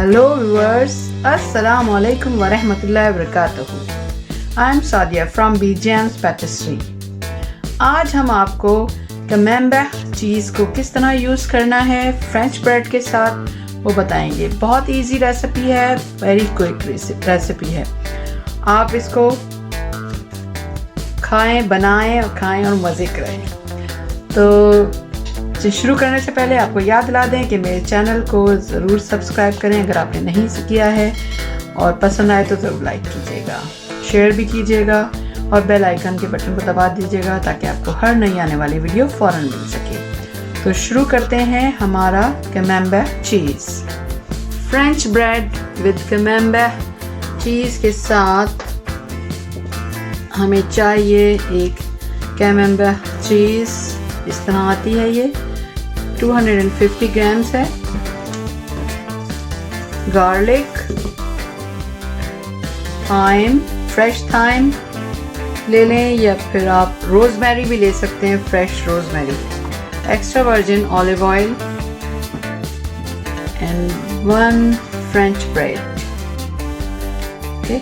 Hello viewers, Assalamu alaikum wa rahmatullahi wa barakatuhu. I am Sadia from BJAMS Patisserie. आज हम आपको कैमेम्बेर्ट चीज़ को किस तरह यूज़ करना है फ्रेंच ब्रेड के साथ वो बताएंगे। बहुत इजी रेसिपी है, वेरी क्विक रेसिपी है। आप इसको खाएं, बनाएं और खाएं और मज़े करें। तो शुरू करने से पहले आपको याद दिला दें कि मेरे चैनल को ज़रूर सब्सक्राइब करें अगर आपने नहीं किया है, और पसंद आए तो ज़रूर लाइक कीजिएगा, शेयर भी कीजिएगा और बेल आइकन के बटन को दबा दीजिएगा ताकि आपको हर नई आने वाली वीडियो फ़ौरन मिल सके। तो शुरू करते हैं हमारा कैमेम्बेर्ट चीज़। फ्रेंच ब्रेड विद कैमेम्बेर्ट चीज़ के साथ हमें चाहिए एक कैमेम्बेर्ट चीज़। इस तरह आती है, ये 250 ग्राम्स है। गार्लिक, थाइम, फ्रेश थाइम ले लें या फिर आप रोज़मेरी भी ले सकते हैं, fresh rosemary. Extra virgin olive oil and 1 French bread. Okay,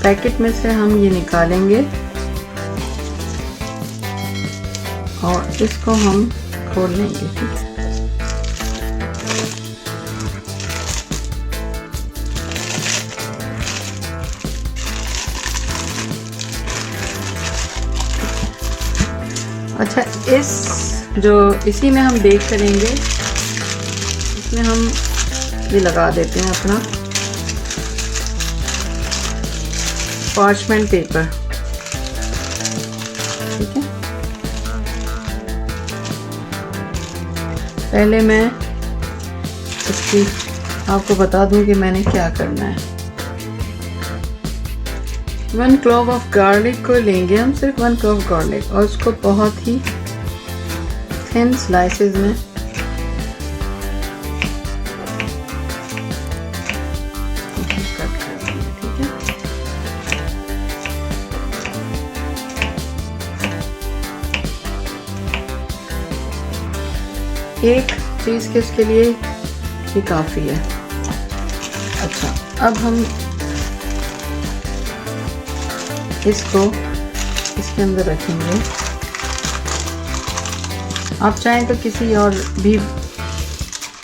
packet में से हम ये निकालेंगे और इसको हम खोल लेंगे। ठीक है, अच्छा, इसी में हम बेक करेंगे। इसमें हम ये लगा देते हैं अपना पार्चमेंट पेपर। ठीक है, पहले मैं इसकी आपको बता दूं कि मैंने क्या करना है। 1 क्लोव ऑफ गार्लिक को लेंगे हम, सिर्फ 1 क्लोव गार्लिक, और उसको बहुत ही थिन स्लाइसेस में कट कर देंगे। ठीक है, एक चीज़ के इसके लिए ये काफ़ी है। अच्छा, अब हम इसको इसके अंदर रखेंगे। आप चाहें तो किसी और भी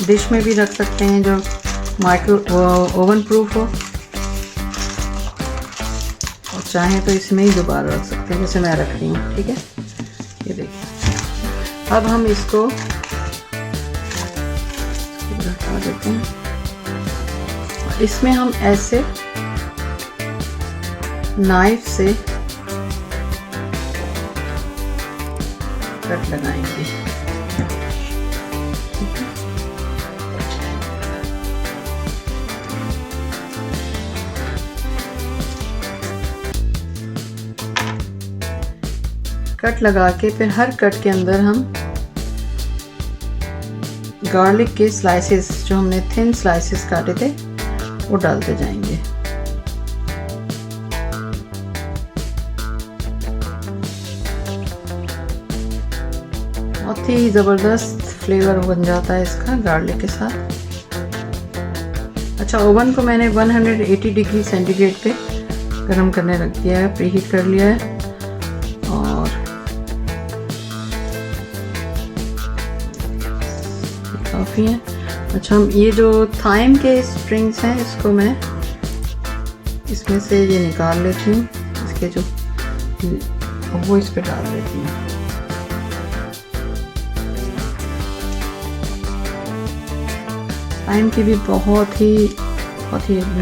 डिश में भी रख सकते हैं जो ओवन प्रूफ हो, और चाहें तो इसमें ही दोबारा रख सकते हैं जैसे मैं रख रही हूँ। ठीक है, ये देखिए। अब हम इसको हटा देते हैं और इसमें हम ऐसे नाइफ से कट लगाएंगे। कट लगा के फिर हर कट के अंदर हम गार्लिक के स्लाइसेस, जो हमने थिन स्लाइसेस काटे थे, वो डालते जाएंगे। बहुत ही ज़बरदस्त फ्लेवर बन जाता है इसका गार्लिक के साथ। अच्छा, ओवन को मैंने 180 डिग्री सेंटीग्रेड पे गर्म करने रख दिया है, प्रीहीट कर लिया है। और काफ़ी है। अच्छा, हम ये जो थाइम के स्प्रिंग्स हैं इसको मैं इसमें से ये निकाल लेती हूँ, इसके जो वो इस पे डाल देती हूँ। थाइम की भी बहुत ही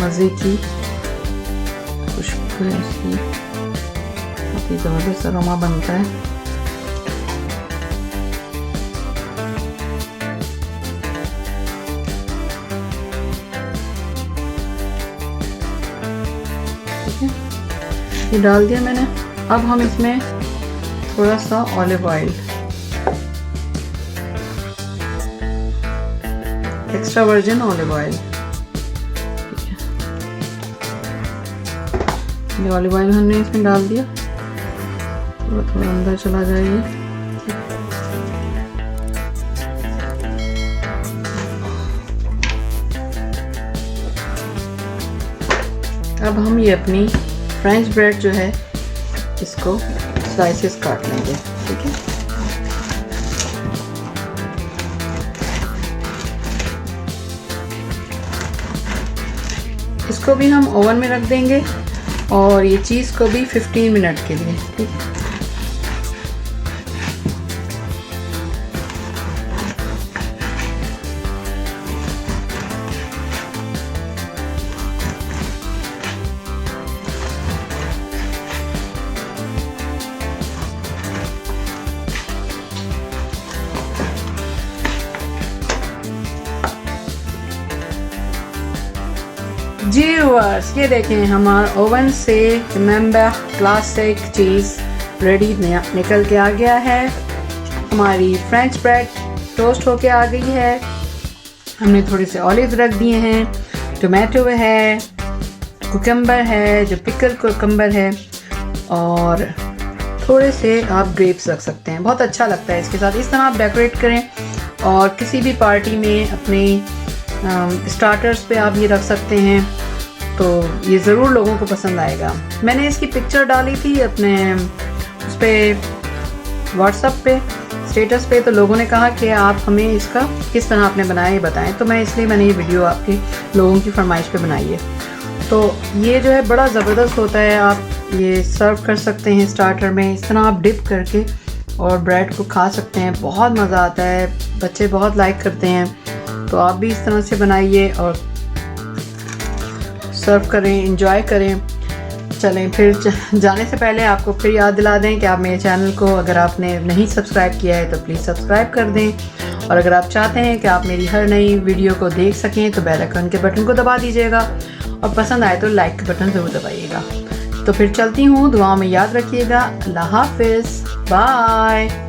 मज़े की खुशबू है इसकी, बहुत ही ज़बरदस्त अरोमा बनता है। ये डाल दिया मैंने। अब हम इसमें थोड़ा सा olive oil, extra virgin olive oil. ठीक है, ये ऑलिव ऑयल हमने इसमें डाल दिया, थोड़ा थोड़ा अंदर चला जाएगा। अब हम ये अपनी फ्रेंच ब्रेड जो है इसको स्लाइसेस काट लेंगे, ठीक है। इसको भी हम ओवन में रख देंगे और ये चीज़ को भी 15 मिनट के लिए, ठीक है। जी व्यूअर्स, ये देखें हमारा ओवन से कैमेम्बर्ट क्लासिक चीज़ रेडी निकल के आ गया है। हमारी फ्रेंच ब्रेड टोस्ट होके आ गई है। हमने थोड़े से ऑलिव रख दिए हैं, टोमेटो है, कुकम्बर है जो पिकल कुकम्बर है, और थोड़े से आप ग्रेप्स रख सकते हैं। बहुत अच्छा लगता है इसके साथ। इस तरह आप डेकोरेट करें और किसी भी पार्टी में अपने स्टार्टर्स पे आप ये रख सकते हैं, तो ये ज़रूर लोगों को पसंद आएगा। मैंने इसकी पिक्चर डाली थी अपने उस पर व्हाट्सएप पे स्टेटस पे, तो लोगों ने कहा कि आप हमें इसका किस तरह आपने बनाया ये बताएं, तो मैं इसलिए मैंने ये वीडियो आपके लोगों की फरमाइश पे बनाई है। तो ये जो है बड़ा ज़बरदस्त होता है। आप ये सर्व कर सकते हैं स्टार्टर में, इस तरह आप डिप करके और ब्रेड को खा सकते हैं। बहुत मज़ा आता है, बच्चे बहुत लाइक करते हैं। तो आप भी इस तरह से बनाइए और सर्व करें, एंजॉय करें। चलें फिर जाने से पहले आपको फिर याद दिला दें कि आप मेरे चैनल को अगर आपने नहीं सब्सक्राइब किया है तो प्लीज़ सब्सक्राइब कर दें, और अगर आप चाहते हैं कि आप मेरी हर नई वीडियो को देख सकें तो बेल आइकन के बटन को दबा दीजिएगा, और पसंद आए तो लाइक का बटन ज़रूर दबाइएगा। तो फिर चलती हूँ, दुआ में याद रखिएगा। अल्लाह हाफिज़, बाय।